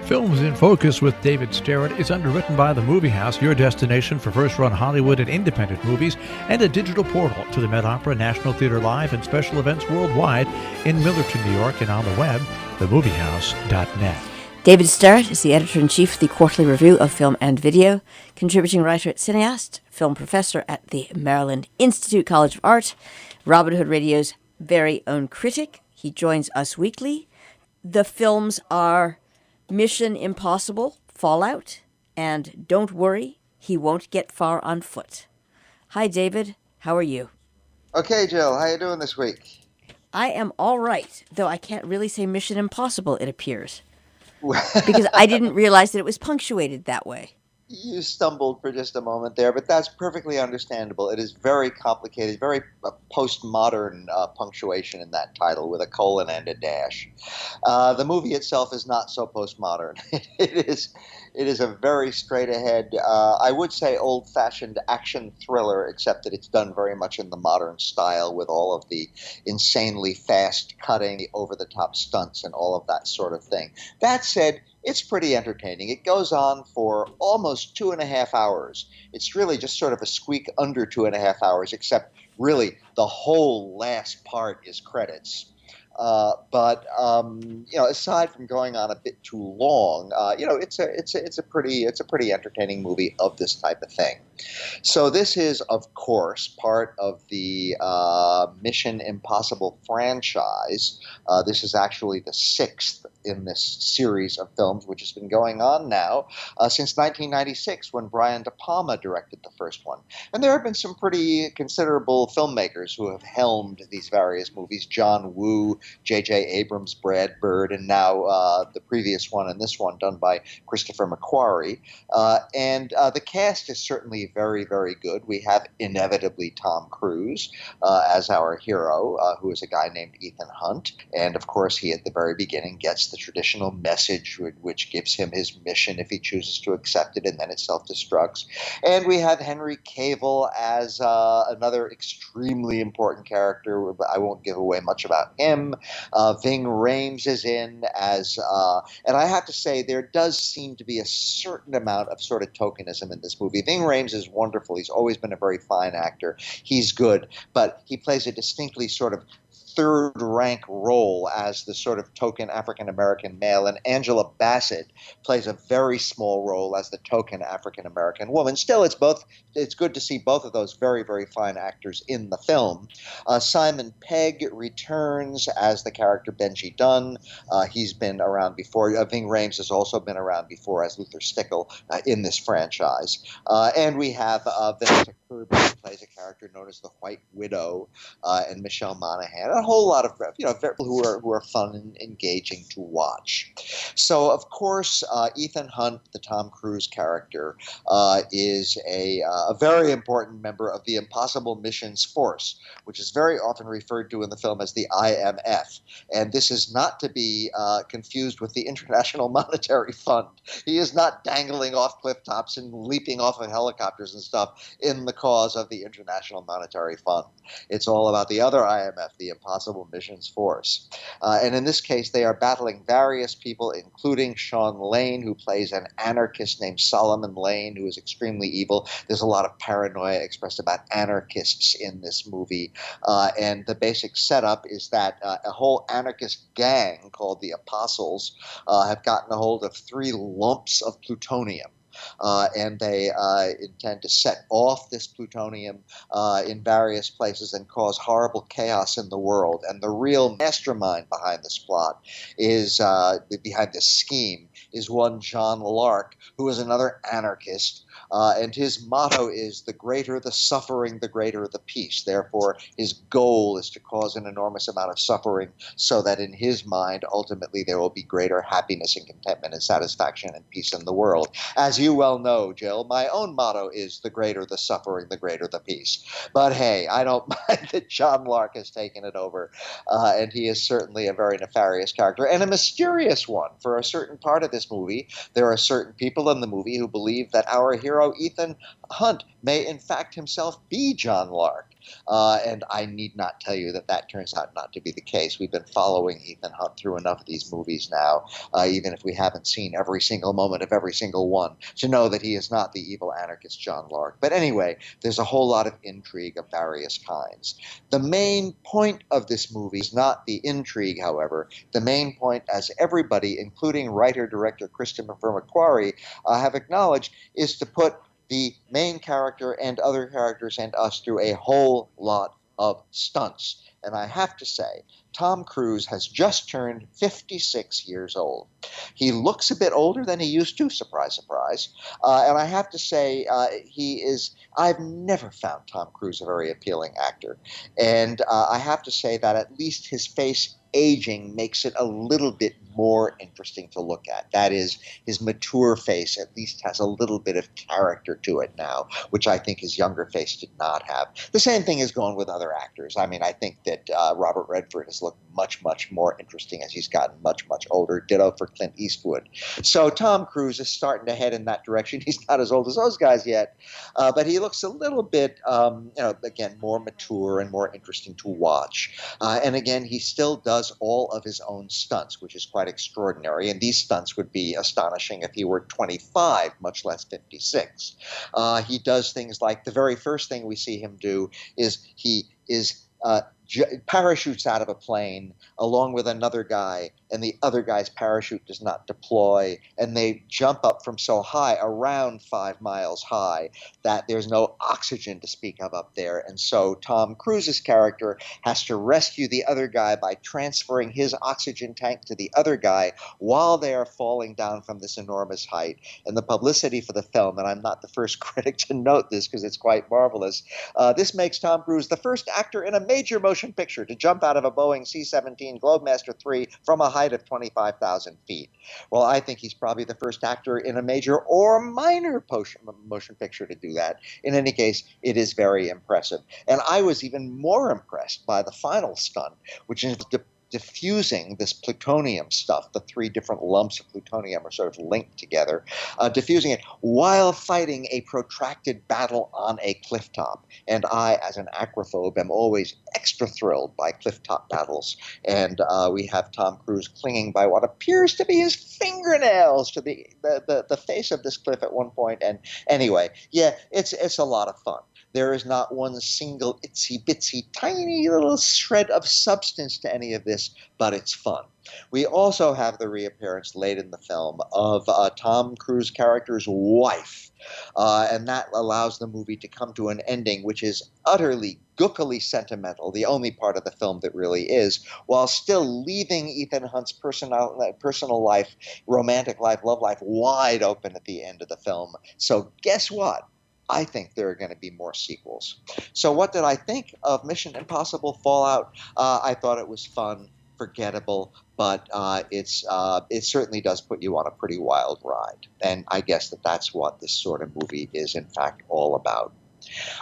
Films in Focus with David Sterritt is underwritten by The Movie House, your destination for first-run Hollywood and independent movies, and a digital portal to the Met Opera, National Theatre Live, and special events worldwide in Millerton, New York, and on the web, themoviehouse.net. David Sterritt is the editor-in-chief of the Quarterly Review of Film and Video, contributing writer at Cineast, film professor at the Maryland Institute College of Art, Robin Hood Radio's very own critic. He joins us weekly. The films are Mission Impossible, Fallout, and Don't Worry, He Won't Get Far on Foot. Hi, David. How are you? Okay, Jill. How you doing this week? I am all right, though I can't really say Mission Impossible, it appears. Because I didn't realize that it was punctuated that way. You stumbled for just a moment there, but that's perfectly understandable. It is very complicated, very postmodern punctuation in that title with a colon and a dash. The movie itself is not so postmodern. It is a very straight-ahead, I would say old-fashioned action thriller, except that it's done very much in the modern style with all of the insanely fast cutting, the over-the-top stunts, and all of that sort of thing. That said, it's pretty entertaining. It goes on for almost 2.5 hours. It's really just sort of a squeak under 2.5 hours, except really the whole last part is credits. But aside from going on a bit too long, it's a pretty entertaining movie of this type of thing. So this is, of course, part of the Mission Impossible franchise. This is actually the 6th in this series of films, which has been going on now since 1996, when Brian De Palma directed the first one. And there have been some pretty considerable filmmakers who have helmed these various movies: John Woo, J.J. Abrams, Brad Bird, and now the previous one and this one done by Christopher McQuarrie. And the cast is certainly very, very good. We have inevitably Tom Cruise as our hero, who is a guy named Ethan Hunt. And of course, he at the very beginning gets the traditional message which gives him his mission if he chooses to accept it, and then it self-destructs. And we have Henry Cavill as another extremely important character. I won't give away much about him. Ving Rhames is in as, and I have to say, there does seem to be a certain amount of sort of tokenism in this movie. Ving Rhames is wonderful. He's always been a very fine actor. He's good, but he plays a distinctly sort of third-rank role as the sort of token African-American male, and Angela Bassett plays a very small role as the token African-American woman. Still, it's good to see both of those very, very fine actors in the film. Simon Pegg returns as the character Benji Dunn. He's been around before. Ving Rhames has also been around before as Luther Stickle in this franchise. And we have Vanessa Kirby, who plays a character known as the White Widow, and Michelle Monaghan. A whole lot of people who are fun and engaging to watch. So, of course, Ethan Hunt, the Tom Cruise character, is a very important member of the Impossible Missions Force, which is very often referred to in the film as the IMF. And this is not to be confused with the International Monetary Fund. He is not dangling off cliff tops and leaping off of helicopters and stuff in the cause of the International Monetary Fund. It's all about the other IMF, the Impossible Missions Force. And in this case, they are battling various people, including Sean Lane, who plays an anarchist named Solomon Lane, who is extremely evil. There's a lot of paranoia expressed about anarchists in this movie. And the basic setup is that a whole anarchist gang called the Apostles have gotten a hold of 3 lumps of plutonium. And they intend to set off this plutonium in various places and cause horrible chaos in the world. And the real mastermind behind this plot is, behind this scheme, is one John Lark, who is another anarchist. And his motto is, the greater the suffering, the greater the peace. Therefore, his goal is to cause an enormous amount of suffering so that in his mind, ultimately, there will be greater happiness and contentment and satisfaction and peace in the world. As you well know, Jill, my own motto is, the greater the suffering, the greater the peace. But hey, I don't mind that John Lark has taken it over. And he is certainly a very nefarious character and a mysterious one. For a certain part of this movie, there are certain people in the movie who believe that our hero Ethan Hunt may in fact himself be John Lark. And I need not tell you that that turns out not to be the case. We've been following Ethan Hunt through enough of these movies now, even if we haven't seen every single moment of every single one, to know that he is not the evil anarchist John Lark. But anyway, there's a whole lot of intrigue of various kinds. The main point of this movie is not the intrigue, however. The main point, as everybody, including writer-director Christopher McQuarrie, have acknowledged, is to put the main character and other characters and us through a whole lot of stunts. And I have to say, Tom Cruise has just turned 56 years old. He looks a bit older than he used to, surprise, surprise. And I have to say, I've never found Tom Cruise a very appealing actor. And I have to say that at least his face aging makes it a little bit more interesting to look at. That is, his mature face at least has a little bit of character to it now, which I think his younger face did not have. The same thing is going with other actors. I mean, I think that Robert Redford has looked much, much more interesting as he's gotten much, much older. Ditto for Clint Eastwood. So Tom Cruise is starting to head in that direction. He's not as old as those guys yet, but he looks a little bit, again, more mature and more interesting to watch. And again, he still does all of his own stunts, which is quite extraordinary. And these stunts would be astonishing if he were 25, much less 56. He does things like the very first thing we see him do is he parachutes out of a plane along with another guy, and the other guy's parachute does not deploy, and they jump up from so high, around 5 miles high, that there's no oxygen to speak of up there. And so Tom Cruise's character has to rescue the other guy by transferring his oxygen tank to the other guy while they are falling down from this enormous height. And the publicity for the film, and I'm not the first critic to note this because it's quite marvelous, this makes Tom Cruise the first actor in a major motion picture to jump out of a Boeing C-17 Globemaster III from a height of 25,000 feet. Well, I think he's probably the first actor in a major or minor motion picture to do that. In any case, it is very impressive. And I was even more impressed by the final stunt, which is diffusing this plutonium stuff. The 3 different lumps of plutonium are sort of linked together, diffusing it while fighting a protracted battle on a clifftop. And I, as an acrophobe, am always extra thrilled by clifftop battles. And we have Tom Cruise clinging by what appears to be his fingernails to the face of this cliff at one point. And anyway, yeah, it's a lot of fun. There is not one single itsy-bitsy tiny little shred of substance to any of this, but it's fun. We also have the reappearance late in the film of Tom Cruise's character's wife, and that allows the movie to come to an ending which is utterly gookily sentimental, the only part of the film that really is, while still leaving Ethan Hunt's personal life, romantic life, love life wide open at the end of the film. So guess what? I think there are going to be more sequels. So what did I think of Mission Impossible Fallout? I thought it was fun, forgettable, but it certainly does put you on a pretty wild ride. And I guess that's what this sort of movie is, in fact, all about.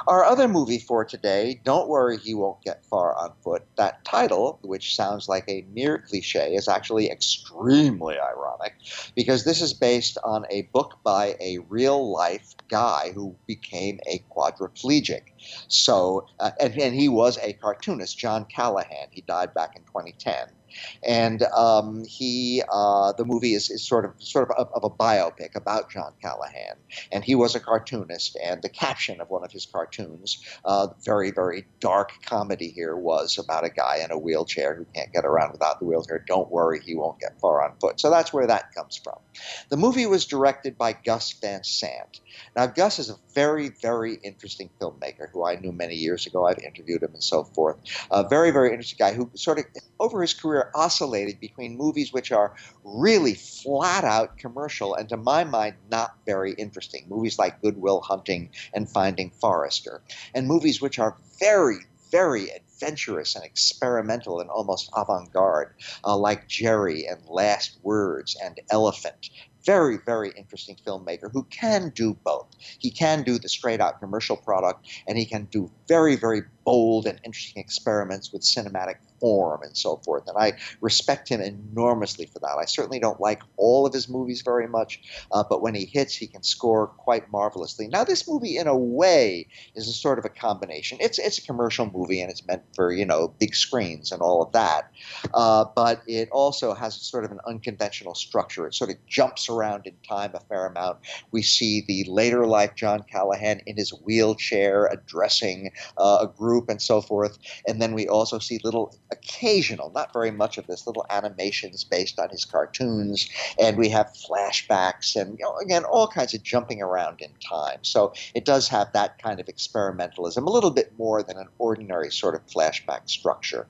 Our other movie for today, Don't Worry He Won't Get Far on Foot, that title, which sounds like a mere cliche, is actually extremely ironic because this is based on a book by a real-life guy who became a quadriplegic. So, and he was a cartoonist, John Callahan. He died back in 2010. And the movie is sort of a biopic about John Callahan, and he was a cartoonist. And the caption of one of his cartoons, very, very dark comedy here, was about a guy in a wheelchair who can't get around without the wheelchair. Don't worry, he won't get far on foot. So that's where that comes from. The movie was directed by Gus Van Sant. Now, Gus is a very, very interesting filmmaker who I knew many years ago. I've interviewed him and so forth. A very, very interesting guy who sort of, over his career, oscillated between movies which are really flat-out commercial and, to my mind, not very interesting. Movies like Good Will Hunting and Finding Forrester. And movies which are very, very advanced adventurous and experimental and almost avant-garde, like Jerry and Last Words and Elephant. Very, very interesting filmmaker who can do both. He can do the straight out commercial product, and he can do very, very bold and interesting experiments with cinematic form and so forth. And I respect him enormously for that. I certainly don't like all of his movies very much, but when he hits, he can score quite marvelously. Now, this movie, in a way, is a sort of a combination. It's a commercial movie, and it's meant for, big screens and all of that. But it also has sort of an unconventional structure. It sort of jumps around in time a fair amount. We see the later life John Callahan in his wheelchair addressing a group and so forth. And then we also see little occasional, not very much of this, little animations based on his cartoons. And we have flashbacks and, again, all kinds of jumping around in time. So it does have that kind of experimentalism, a little bit more than an ordinary sort of flashback structure.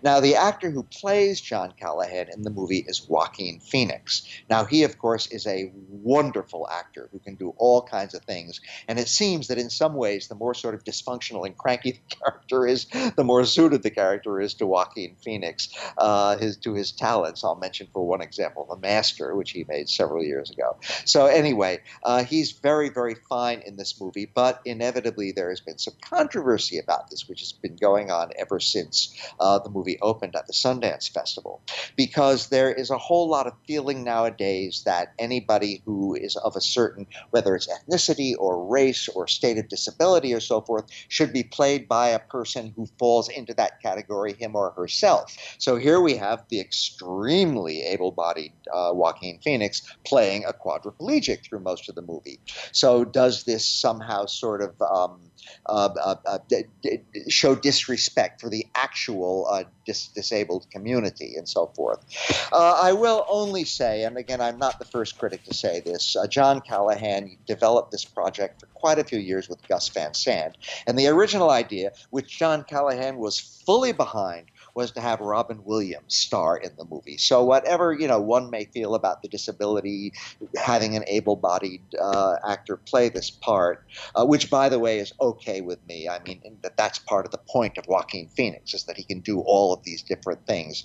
Now, the actor who plays John Callahan in the movie is Joaquin Phoenix. Now, he, of course, is a wonderful actor who can do all kinds of things. And it seems that in some ways, the more sort of dysfunctional and cranky the character is, the more suited the character is to Joaquin Phoenix, to his talents. I'll mention, for one example, The Master, which he made several years ago. So anyway, he's very, very fine in this movie, but inevitably there has been some controversy about this, which has been going on ever since the movie opened at the Sundance Festival, because there is a whole lot of feeling nowadays that anybody who is of a certain, whether it's ethnicity or race or state of disability or so forth, should be played by a person who falls into that category, him or herself. So here we have the extremely able-bodied Joaquin Phoenix playing a quadriplegic through most of the movie. So does this somehow sort of show disrespect for the actual disabled community and so forth? I will only say, and again, I'm not the first critic to say this, John Callahan developed this project for quite a few years with Gus Van Sant. And the original idea, which John Callahan was fully behind, was to have Robin Williams star in the movie. So whatever, one may feel about the disability, having an able-bodied actor play this part, which, by the way, is okay with me. I mean, that's part of the point of Joaquin Phoenix, is that he can do all of these different things.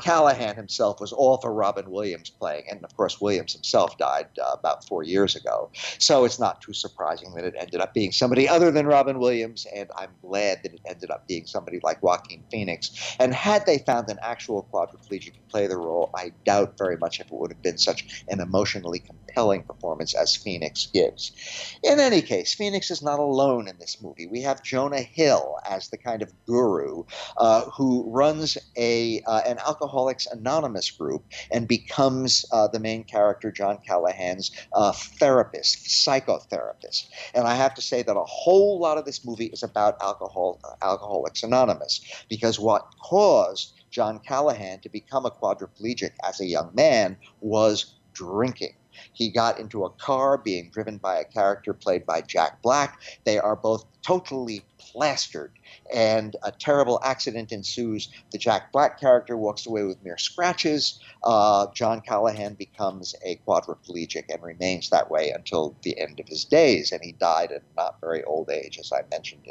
Callahan himself was all for Robin Williams playing, and of course Williams himself died about 4 years ago. So it's not too surprising that it ended up being somebody other than Robin Williams, and I'm glad that it ended up being somebody like Joaquin Phoenix. And had they found an actual quadriplegic to play the role, I doubt very much if it would have been such an emotionally compelling performance as Phoenix gives. In any case, Phoenix is not alone in this movie. We have Jonah Hill as the kind of guru who runs an Alcoholics Anonymous group and becomes the main character, John Callahan's therapist, psychotherapist. And I have to say that a whole lot of this movie is about Alcoholics Anonymous, because what caused John Callahan to become a quadriplegic as a young man was drinking. He got into a car being driven by a character played by Jack Black. They are both totally plastered, and a terrible accident ensues. The Jack Black character walks away with mere scratches. John Callahan becomes a quadriplegic and remains that way until the end of his days, and he died at a not very old age, as I mentioned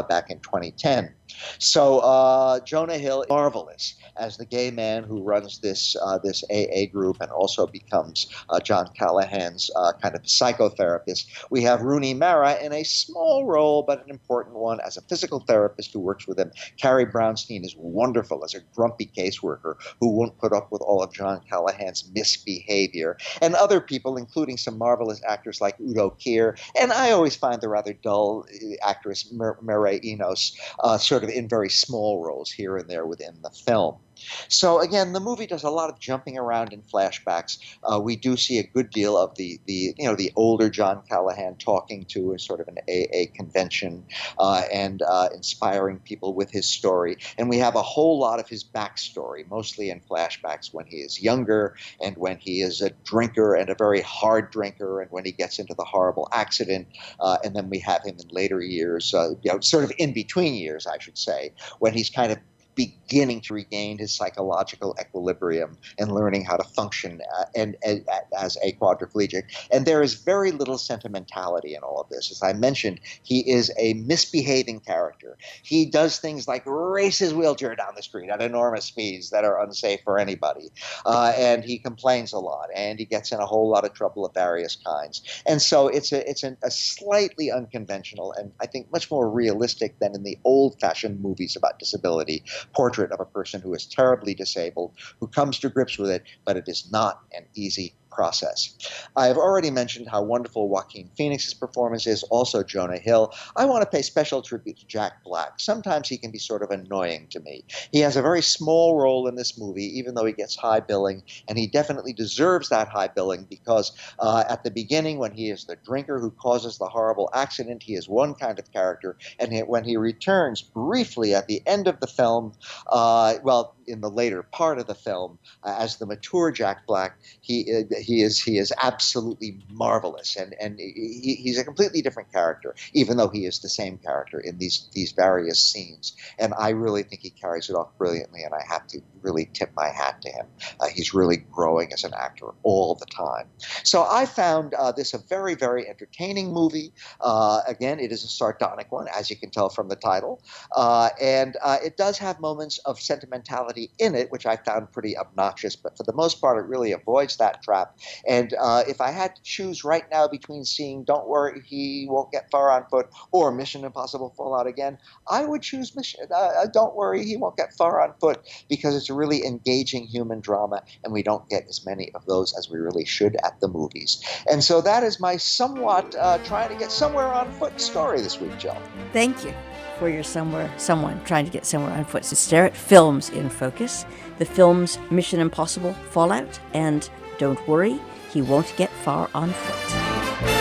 back in 2010. So Jonah Hill is marvelous as the gay man who runs this AA group and also becomes John Callahan's kind of psychotherapist. We have Rooney Mara in a small role, but an important one, as a physical therapist who works with him. Carrie Brownstein is wonderful as a grumpy caseworker who won't put up with all of John Callahan's misbehavior. And other people, including some marvelous actors like Udo Kier, and I always find the rather dull actress Mireille Enos sort of in very small roles here and there within the film. So again, the movie does a lot of jumping around in flashbacks. We do see a good deal of the older John Callahan talking to a sort of an AA convention and inspiring people with his story. And we have a whole lot of his backstory, mostly in flashbacks, when he is younger and when he is a drinker and a very hard drinker, and when he gets into the horrible accident. And then we have him in later years, sort of in between years, I should say, when he's kind of beginning to regain his psychological equilibrium and learning how to function as a quadriplegic. And there is very little sentimentality in all of this. As I mentioned, he is a misbehaving character. He does things like race his wheelchair down the street at enormous speeds that are unsafe for anybody. And he complains a lot, and he gets in a whole lot of trouble of various kinds. And so it's a slightly unconventional and I think much more realistic than in the old-fashioned movies about disability portrait of a person who is terribly disabled, who comes to grips with it, but it is not an easy process. I have already mentioned how wonderful Joaquin Phoenix's performance is, also Jonah Hill. I want to pay special tribute to Jack Black. Sometimes he can be sort of annoying to me. He has a very small role in this movie, even though he gets high billing, and he definitely deserves that high billing because at the beginning, when he is the drinker who causes the horrible accident, he is one kind of character, and when he returns briefly at the end of the film, in the later part of the film, as the mature Jack Black, he is absolutely marvelous, and he's a completely different character, even though he is the same character in these various scenes. And I really think he carries it off brilliantly, and I have to really tip my hat to him. He's really growing as an actor all the time. So I found this a very, very entertaining movie. Again, it is a sardonic one, as you can tell from the title, and it does have moments of sentimentality in it, which I found pretty obnoxious, but for the most part, it really avoids that trap. And if I had to choose right now between seeing Don't Worry, He Won't Get Far on Foot or Mission Impossible Fallout Again, I would choose Don't Worry, He Won't Get Far on Foot, because it's a really engaging human drama, and we don't get as many of those as we really should at the movies. And so that is my somewhat trying to get somewhere on foot story this week, Jill. Thank you for your someone trying to get somewhere on foot. So Sterritt Films in Focus. The films Mission Impossible Fallout and Don't Worry, He Won't Get Far on Foot.